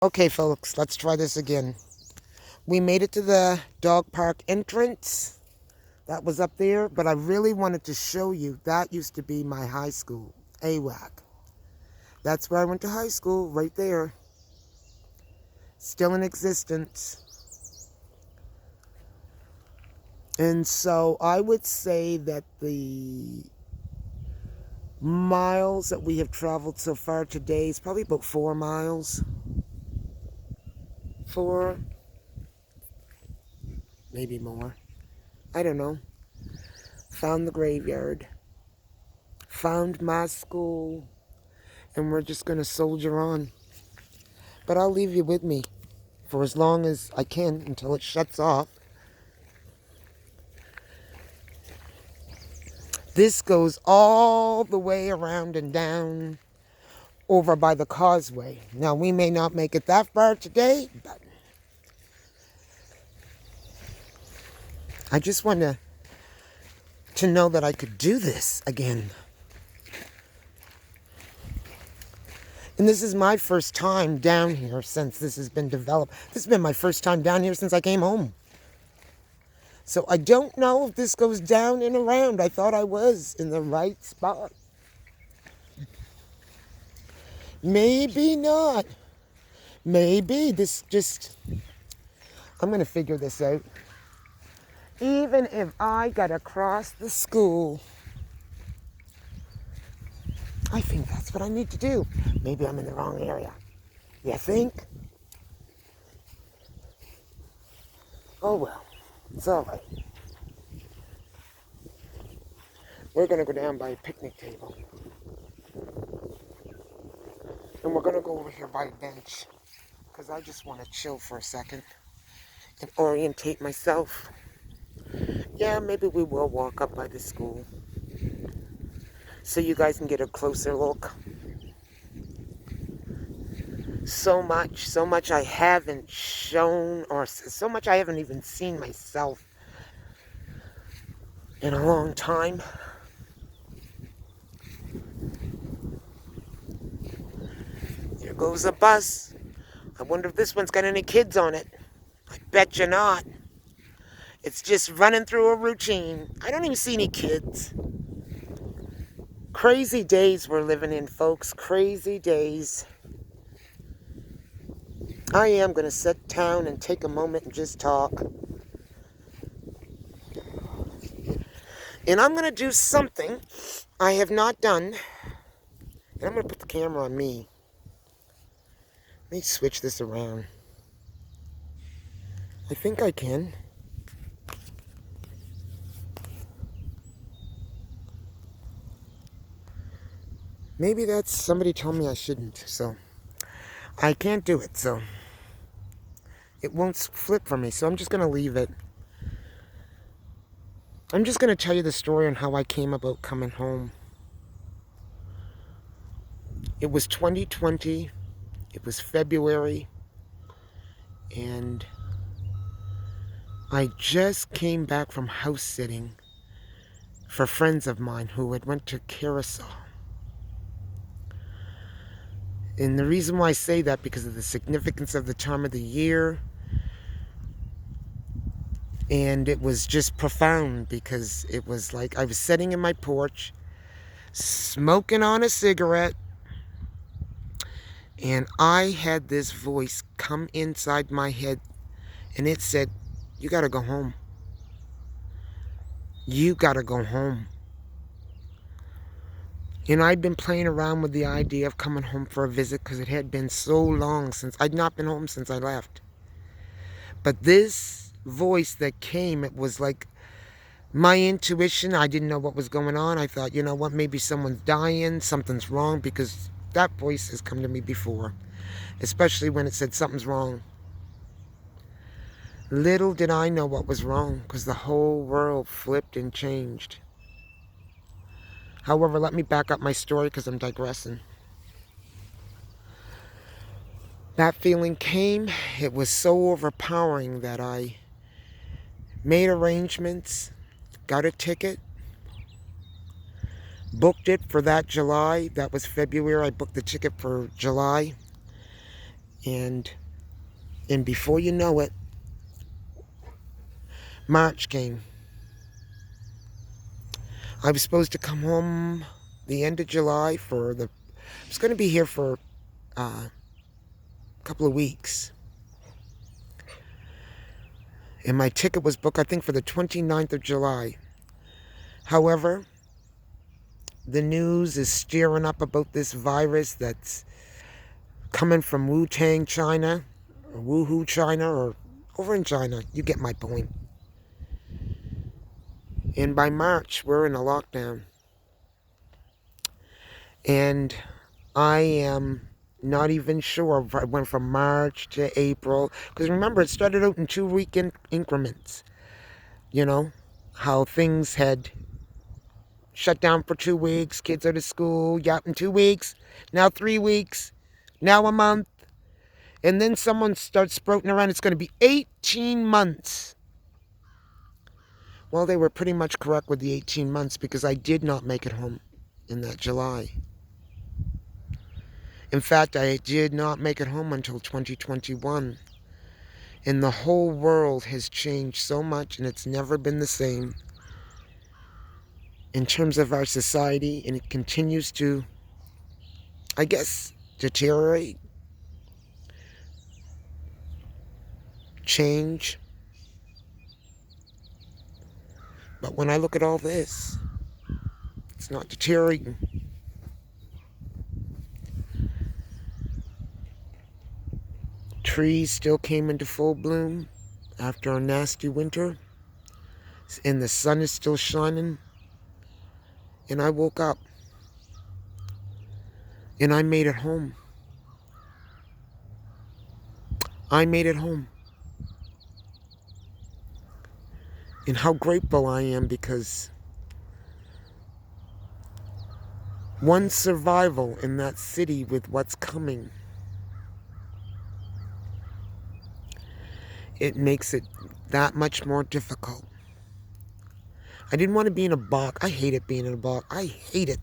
Okay, folks, let's try this again. We made it to the dog park entrance. That was up there, but I really wanted to show you that used to be my high school, AWAC. That's where I went to high school, right there. Still in existence. And so I would say that the miles that we have traveled so far today is probably about 4 miles. 4, maybe more. I don't know. Found the graveyard. Found my school. And we're just going to soldier on. But I'll leave you with me for as long as I can until it shuts off. This goes all the way around and down over by the causeway. Now, we may not make it that far today, but I just wanted to know that I could do this again. And this is my first time down here since this has been developed. This has been my first time down here since I came home. So I don't know if this goes down and around. I thought I was in the right spot. Maybe not. Maybe this just... I'm going to figure this out. Even if I got to cross the school, I think that's what I need to do. Maybe I'm in the wrong area. You think? Oh well, it's all right. We're going to go down by a picnic table. And we're going to go over here by a bench. Because I just want to chill for a second. And orientate myself. Yeah, maybe we will walk up by the school. So you guys can get a closer look. So much I haven't shown, or so much I haven't even seen myself in a long time. Here goes a bus. I wonder if this one's got any kids on it. I bet you not. It's just running through a routine. I don't even see any kids. Crazy days we're living in, folks. Crazy days. I am going to sit down and take a moment and just talk. And I'm going to do something I have not done. And I'm going to put the camera on me. Let me switch this around. I think I can. Maybe that's somebody told me I shouldn't, so I can't do it, so it won't flip for me, so I'm just going to leave it. I'm just going to tell you the story on how I came about coming home. It was 2020. It was February. And I just came back from house sitting for friends of mine who had went to Curacao. And the reason why I say that, because of the significance of the time of the year. And it was just profound, because it was like I was sitting in my porch, smoking on a cigarette, and I had this voice come inside my head, and it said, "You gotta go home. You gotta go home." And I'd been playing around with the idea of coming home for a visit, because it had been so long since I'd not been home since I left. But this voice that came, it was like my intuition. I didn't know what was going on. I thought, you know what, maybe someone's dying, something's wrong, because that voice has come to me before, especially when it said something's wrong. Little did I know what was wrong, because the whole world flipped and changed. However, let me back up my story, because I'm digressing. That feeling came. It was so overpowering that I made arrangements, got a ticket, booked it for that July. That was February. I booked the ticket for July. And before you know it, March came. I was supposed to come home the end of July I was going to be here for a couple of weeks. And my ticket was booked, I think, for the 29th of July. However, the news is stirring up about this virus that's coming from Wu-Tang, China, or Wuhu, China, or over in China. You get my point. And by March, we're in a lockdown. And I am not even sure if I went from March to April. Because remember, it started out in 2-week increments. You know, how things had shut down for 2 weeks, kids out of school, yep, in 2 weeks, now 3 weeks, now a month. And then someone starts sprouting around, it's going to be 18 months. Well, they were pretty much correct with the 18 months because I did not make it home in that July. In fact, I did not make it home until 2021. And the whole world has changed so much, and it's never been the same in terms of our society, and it continues to, I guess, deteriorate, change. But when I look at all this, it's not deteriorating. Trees still came into full bloom after a nasty winter, and the sun is still shining. And I woke up, and I made it home. I made it home. And how grateful I am, because one survival in that city with what's coming, it makes it that much more difficult. I didn't want to be in a box. I hated being in a box. I hate it.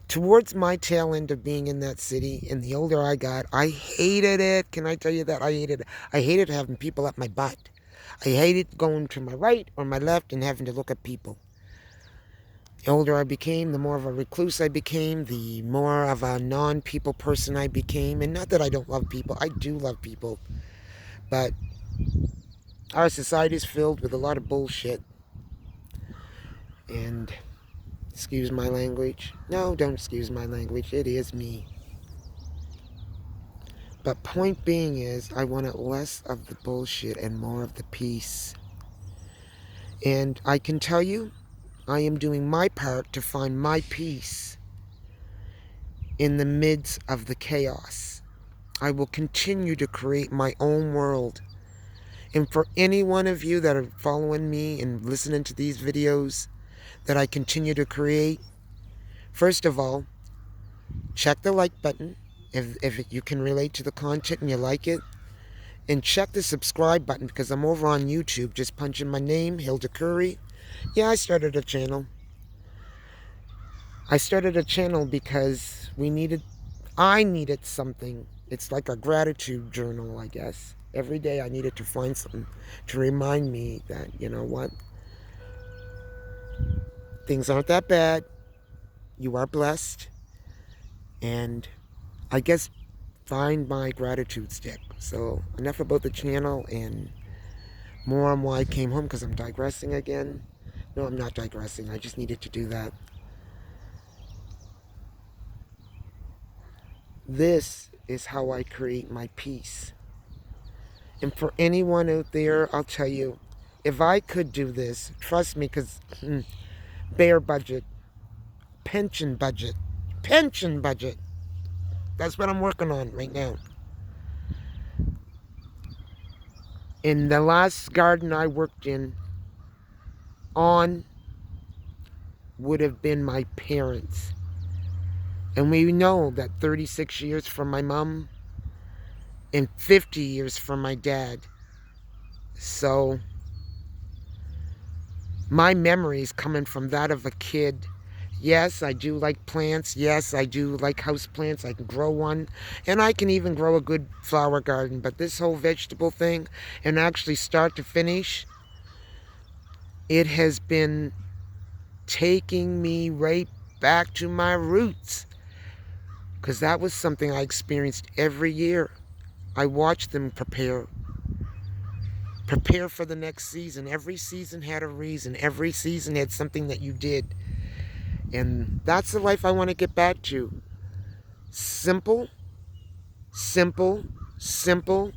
Towards my tail end of being in that city, and the older I got, I hated it. Can I tell you that? I hated it. I hated having people at my butt. I hated going to my right or my left and having to look at people. The older I became, the more of a recluse I became, the more of a non-people person I became. And not that I don't love people. I do love people. But our society is filled with a lot of bullshit. And excuse my language. No, don't excuse my language. It is me. But point being is, I wanted less of the bullshit and more of the peace. And I can tell you, I am doing my part to find my peace in the midst of the chaos. I will continue to create my own world. And for any one of you that are following me and listening to these videos that I continue to create, first of all, check the like button if you can relate to the content and you like it. And check the subscribe button, because I'm over on YouTube. Just punch in my name, Hilda Curry. Yeah, I started a channel. I started a channel because I needed something. It's like a gratitude journal, I guess. Every day I needed to find something to remind me that, you know what? Things aren't that bad. You are blessed. And I guess find my gratitude stick. So enough about the channel and more on why I came home, because I'm digressing again. No, I'm not digressing. I just needed to do that. This is how I create my peace. And for anyone out there, I'll tell you, if I could do this, trust me, because bare budget, pension budget, that's what I'm working on right now. In the last garden I worked on would have been my parents. And we know that 36 years from my mom and 50 years from my dad. So my memories coming from that of a kid Yes, I do like plants. Yes, I do like house plants. I can grow one. And I can even grow a good flower garden. But this whole vegetable thing, and actually start to finish, it has been taking me right back to my roots. Because that was something I experienced every year. I watched them prepare for the next season. Every season had a reason. Every season had something that you did. And that's the life I want to get back to. Simple, simple, simple,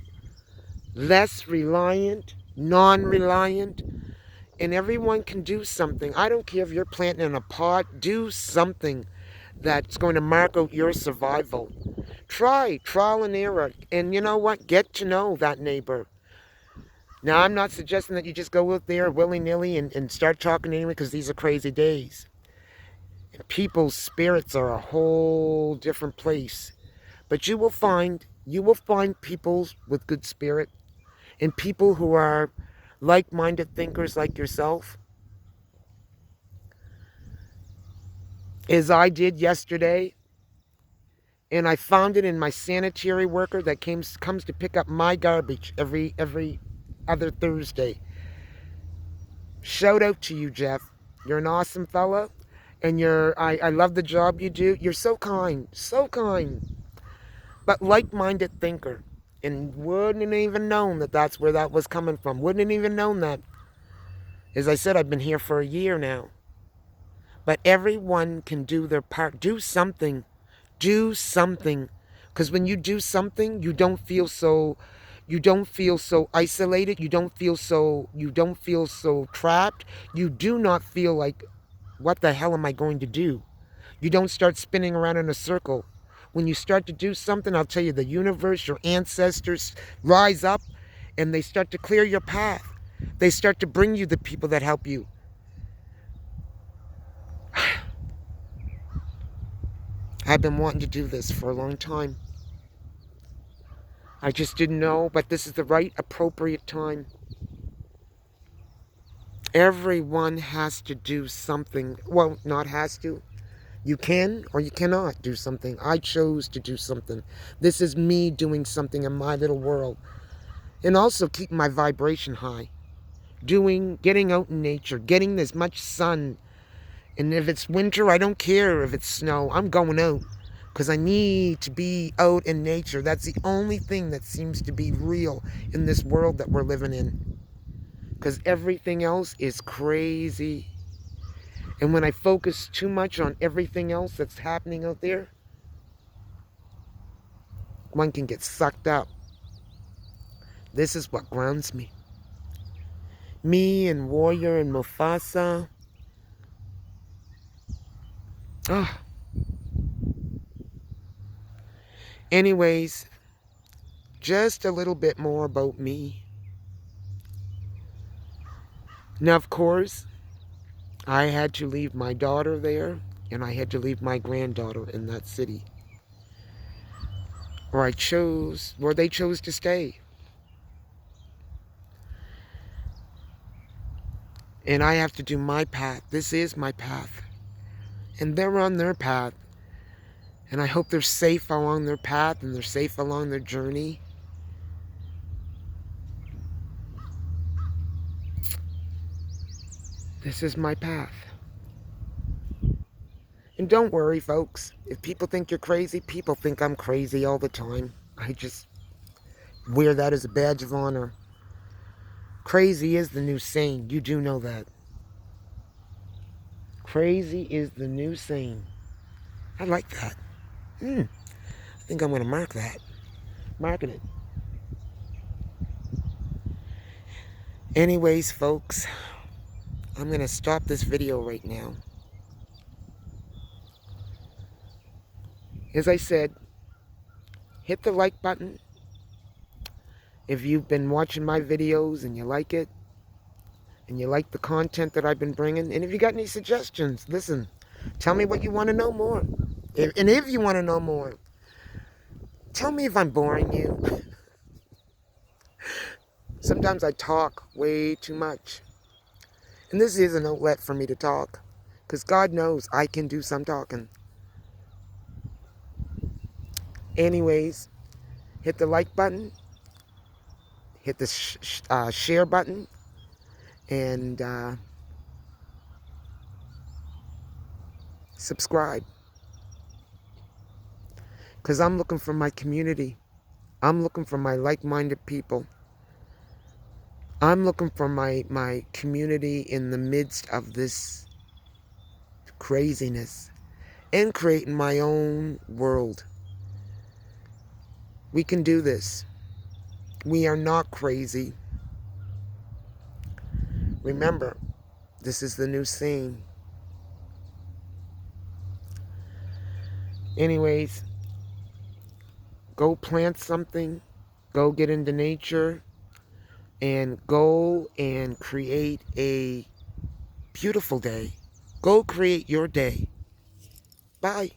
less reliant, non-reliant, and everyone can do something. I don't care if you're planting in a pot, do something that's going to mark out your survival. Try, trial and error, and you know what? Get to know that neighbor. Now, I'm not suggesting that you just go out there willy-nilly and start talking to anyone, because these are crazy days. And people's spirits are a whole different place. But you will find people with good spirit, and people who are like-minded thinkers like yourself. As I did yesterday, and I found it in my sanitary worker that comes to pick up my garbage every other Thursday. Shout out to you, Jeff. You're an awesome fella, and I love the job you do. You're so kind, so kind. But like-minded thinker, and wouldn't even known that that's where that was coming from. Wouldn't even known that. As I said, I've been here for a year now. But everyone can do their part. Do something. Do something. Because when you do something, you don't feel so isolated. You don't feel so trapped. You do not feel like, what the hell am I going to do? You don't start spinning around in a circle. When you start to do something, I'll tell you, the universe, your ancestors rise up and they start to clear your path. They start to bring you the people that help you. I've been wanting to do this for a long time. I just didn't know, but this is the right, appropriate time. Everyone has to do something. Well, not has to. You can or you cannot do something. I chose to do something. This is me doing something in my little world. And also keeping my vibration high. Getting out in nature, getting as much sun. And if it's winter, I don't care if it's snow. I'm going out. Because I need to be out in nature. That's the only thing that seems to be real in this world that we're living in. Because everything else is crazy. And when I focus too much on everything else that's happening out there, one can get sucked up. This is what grounds me. Me and Warrior and Mufasa. Ah. Anyways, just a little bit more about me. Now, of course, I had to leave my daughter there, and I had to leave my granddaughter in that city. Where they chose to stay. And I have to do my path. This is my path. And they're on their path. And I hope they're safe along their path and they're safe along their journey. This is my path. And don't worry, folks. If people think you're crazy, people think I'm crazy all the time. I just wear that as a badge of honor. Crazy is the new sane. You do know that. Crazy is the new sane. I like that. I think I'm going to mark that. Marking it. Anyways, folks, I'm going to stop this video right now. As I said, hit the like button if you've been watching my videos and you like it, and you like the content that I've been bringing. And if you got any suggestions, listen, tell me what you want to know more. And if you want to know more, tell me if I'm boring you. Sometimes I talk way too much. And this is an outlet for me to talk. Because God knows I can do some talking. Anyways, hit the like button, hit the share button, and subscribe. Because I'm looking for my community. I'm looking for my like-minded people. I'm looking for my community in the midst of this craziness and creating my own world. We can do this. We are not crazy. Remember, this is the new scene. Anyways, go plant something, go get into nature, and go and create a beautiful day. Go create your day. Bye.